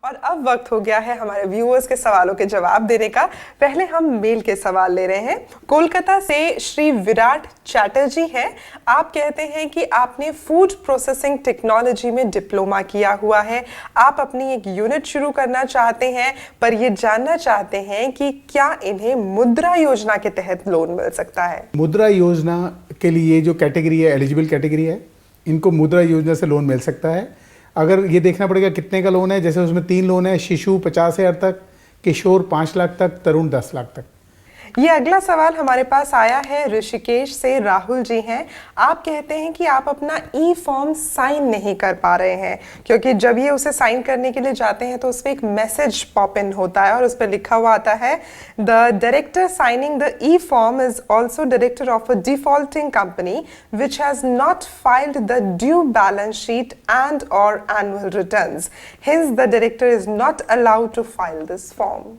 और अब वक्त हो गया है हमारे व्यूअर्स के सवालों के जवाब देने का। पहले हम मेल के सवाल ले रहे हैं। कोलकाता से श्री विराट चैटर्जी हैं। आप कहते हैं कि आपने फूड प्रोसेसिंग टेक्नोलॉजी में डिप्लोमा किया हुआ है। आप अपनी एक यूनिट शुरू करना चाहते हैं, पर ये जानना चाहते हैं कि क्या इन्हें मुद्रा योजना के तहत लोन मिल सकता है? मुद्रा योजना के लिए जो कैटेगरी है, एलिजिबल कैटेगरी है, इनको मुद्रा योजना से लोन मिल सकता है। अगर ये देखना पड़ेगा कितने का लोन है, जैसे उसमें 3 लोन है, शिशु 50,000 तक, किशोर 5 लाख तक, तरुण 10 लाख तक। ये अगला सवाल हमारे पास आया है ऋषिकेश से। राहुल जी हैं। आप कहते हैं कि आप अपना ई फॉर्म साइन नहीं कर पा रहे हैं, क्योंकि जब ये उसे साइन करने के लिए जाते हैं तो उस पर एक मैसेज पॉप इन होता है और उस पर लिखा हुआ आता है, the director signing the e form is also director of a defaulting company which has not filed the due balance sheet and और annual returns, hence the director is not allowed to file this form.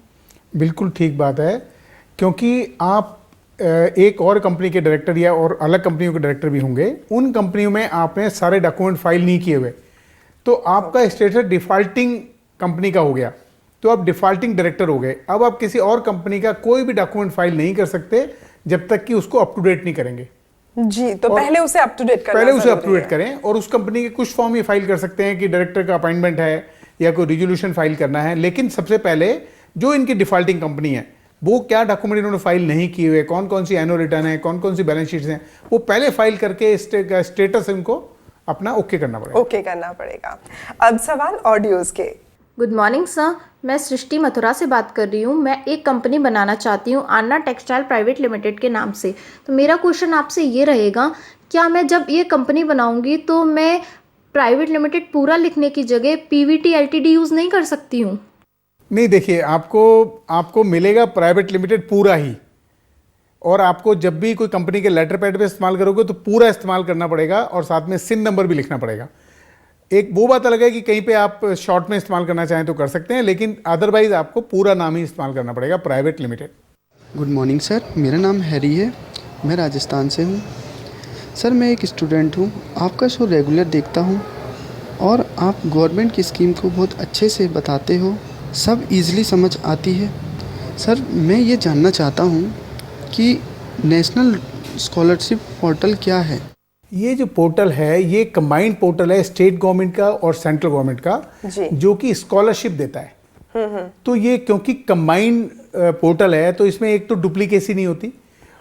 बिल्कुल ठीक बात है, क्योंकि आप एक और company के डायरेक्टर या और अलग कंपनियों के डायरेक्टर भी होंगे, उन कंपनियों में आपने सारे डॉक्यूमेंट फाइल नहीं किए हुए, तो आपका स्टेटस डिफॉल्टिंग कंपनी का हो गया, तो आप डिफॉल्टिंग डायरेक्टर हो गए। अब आप किसी और कंपनी का कोई भी डॉक्यूमेंट फाइल नहीं कर सकते जब तक कि उसको अप टू डेट नहीं करेंगे। जी, तो पहले उसे अप टू डेट करना, पहले उसे अप टू डेट करें। और उस कंपनी के कुछ फॉर्म ये फाइल कर सकते हैं कि डायरेक्टर का अपॉइंटमेंट है या कोई रिजोल्यूशन फाइल करना है, लेकिन सबसे पहले जो इनकी डिफॉल्टिंग कंपनी है वो क्या डॉक्यूमेंट इन्होंने फाइल नहीं किए हुए, कौन कौन सी एनुअल रिटर्न है, कौन कौन सी बैलेंस शीट्स हैं, वो पहले फाइल करके स्टेटस इनको अपना ओके करना पड़ेगा। ओके करना पड़ेगा। अब सवाल ऑडियोज के। गुड मॉर्निंग सर, मैं सृष्टि मथुरा से बात कर रही हूँ। मैं एक कंपनी बनाना चाहती हूँ अन्ना टेक्सटाइल प्राइवेट लिमिटेड के नाम से। तो मेरा क्वेश्चन आपसे ये रहेगा, क्या मैं जब ये कंपनी बनाऊँगी तो मैं प्राइवेट लिमिटेड पूरा लिखने की जगह पीवीटी एलटीडी यूज़ नहीं कर सकती हूँ? नहीं, देखिए, आपको मिलेगा प्राइवेट लिमिटेड पूरा ही, और आपको जब भी कोई कंपनी के लेटर पैड पे इस्तेमाल करोगे तो पूरा इस्तेमाल करना पड़ेगा और साथ में सिन नंबर भी लिखना पड़ेगा। एक वो बात अलग है कि कहीं पे आप शॉर्ट में इस्तेमाल करना चाहें तो कर सकते हैं, लेकिन अदरवाइज आपको पूरा नाम ही इस्तेमाल करना पड़ेगा, private limited. Good morning sir, मेरा नाम हैरी है, मैं राजस्थान से हूँ। सर मैं एक स्टूडेंट हूँ, आपका शो रेगुलर देखता हूँ और आप गवर्नमेंट की स्कीम को बहुत अच्छे से बताते हो, सब इजीली समझ आती है। सर मैं ये जानना चाहता हूँ कि नेशनल स्कॉलरशिप पोर्टल क्या है? ये जो पोर्टल है ये कंबाइंड पोर्टल है स्टेट गवर्नमेंट का और सेंट्रल गवर्नमेंट का, जो कि स्कॉलरशिप देता है। तो ये क्योंकि कंबाइंड पोर्टल है तो इसमें एक तो डुप्लीकेसी नहीं होती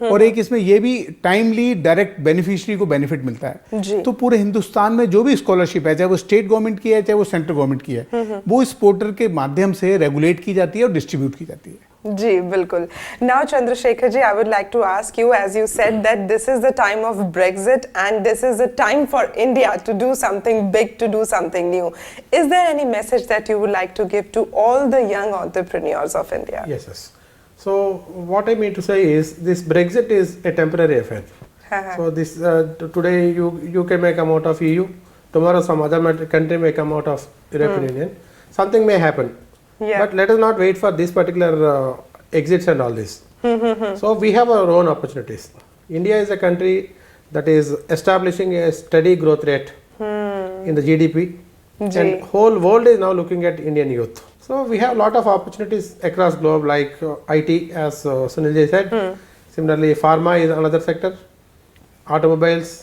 और एक इसमें ये भी टाइमली डायरेक्ट बेनिफिशियरी को बेनिफिट मिलता है। तो पूरे हिंदुस्तान में जो भी स्कॉलरशिप है, चाहे वो स्टेट गवर्नमेंट की है चाहे वो सेंट्रल गवर्नमेंट की है, वो इस पोर्टल के माध्यम से रेगुलेट की जाती है और डिस्ट्रीब्यूट की जाती है। जी बिल्कुल। Now Chandrasekhar ji, I would like to ask you, as you said that this is the time of Brexit and this is the time for India to do something big, to do something new. Is there any message that you would like to give to all the young entrepreneurs of India? Yes, yes. So what I mean to say is this Brexit is a temporary affair. So this today UK may come out of EU, tomorrow some other country may come out of European Union. Something may happen. Yeah. But let us not wait for this particular exits and all this. So we have our own opportunities. India is a country that is establishing a steady growth rate in the GDP, and whole world is now looking at Indian youth. So we have a lot of opportunities across globe, like IT, as Sunil ji said. Similarly, pharma is another sector, automobiles,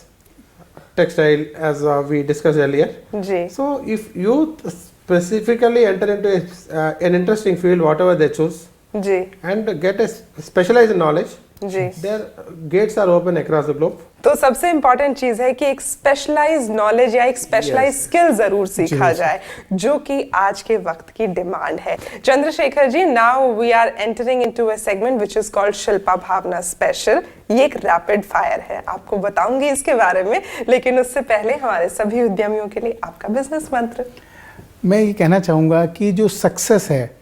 textile, as we discussed earlier. So if youth specifically enter into an interesting field, whatever they choose, and get a specialized knowledge, their gates are open across the globe. तो सबसे important चीज है कि एक specialise knowledge या एक specialise skill जरूर सीखा जाए, जो कि आज के वक्त की डिमांड है। Chandrashekhar ji, now we are entering into a segment which is called Shilpa Bhavna special. ये एक रैपिड फायर है, आपको बताऊंगी इसके बारे में, लेकिन उससे पहले हमारे सभी उद्यमियों के लिए आपका बिजनेस मंत्र। मैं ये कहना चाहूँगा कि जो सक्सेस है,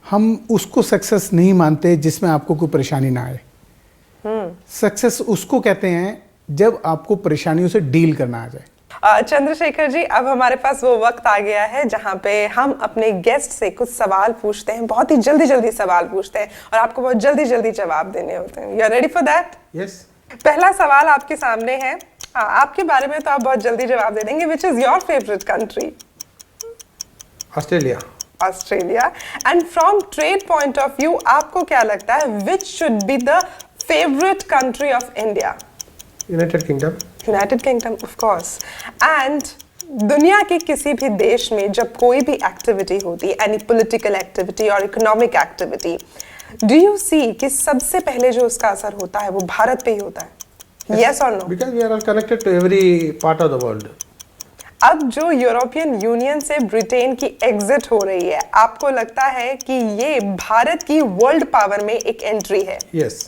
हम उसको सक्सेस नहीं मानते जिसमें आपको कोई परेशानी ना आए। सक्सेस उसको कहते हैं जब आपको परेशानियों से डील करना आ जाए। चंद्रशेखर जी, अब हमारे पास वो वक्त आ गया है जहां पे हम अपने गेस्ट से कुछ सवाल पूछते हैं, बहुत ही जल्दी सवाल पूछते हैं और आपको बहुत जल्दी जवाब देने होते हैं। You are ready for that? Yes. पहला सवाल आपके सामने है। आपके बारे में तो आप बहुत जल्दी जवाब दे देंगे। Which is your favourite country? Australia. Australia. And from trade point of view आपको क्या लगता है which should be the favourite country of India? United kingdom. United kingdom of course. And दुनिया के किसी भी देश में जब कोई भी एक्टिविटी होती है, एनी पॉलिटिकल एक्टिविटी और economic activity, do you see कि सबसे पहले जो उसका असर होता है वो भारत पे ही होता है? Yes or no? Because we are all connected to every part of the world. अब जो यूरोपियन यूनियन से ब्रिटेन की एग्जिट हो रही है, आपको लगता है कि ये भारत की वर्ल्ड पावर में एक एंट्री है? Yes.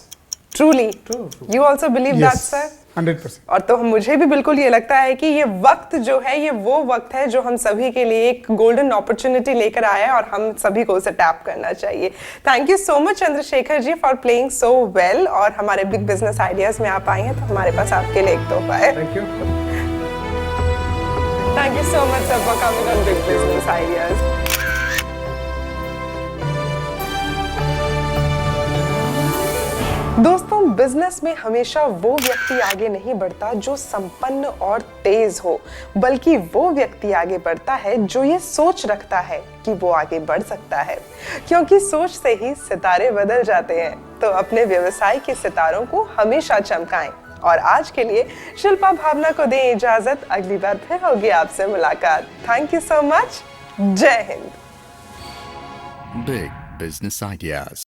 Truly. True. You also believe that, Yes, sir? 100%. और तो मुझे भी बिल्कुल ये लगता है कि ये वक्त जो है ये वो वक्त है जो हम सभी के लिए एक गोल्डन अपॉर्चुनिटी लेकर आया है और हम सभी को उसे टैप करना चाहिए। Thank you so much Chandrashekhar ji for playing so well, और हमारे बिग बिजनेस आइडियाज में आप आए हैं तो हमारे पास आपके लिए एक तोहफा है। Thank you. Thank you so much sir for coming on big business ideas. दोस्तों, बिजनेस में हमेशा वो व्यक्ति आगे नहीं बढ़ता जो संपन्न और तेज हो, बल्कि वो व्यक्ति आगे बढ़ता है जो ये सोच रखता है कि वो आगे बढ़ सकता है, क्योंकि सोच से ही सितारे बदल जाते हैं। तो अपने व्यवसाय के सितारों को हमेशा चमकाएं। और आज के लिए शिल्पा भावना को दें इजाजत, अगली बार फिर होगी आपसे मुलाकात। Thank you so much. जय हिंद। Big Business Ideas.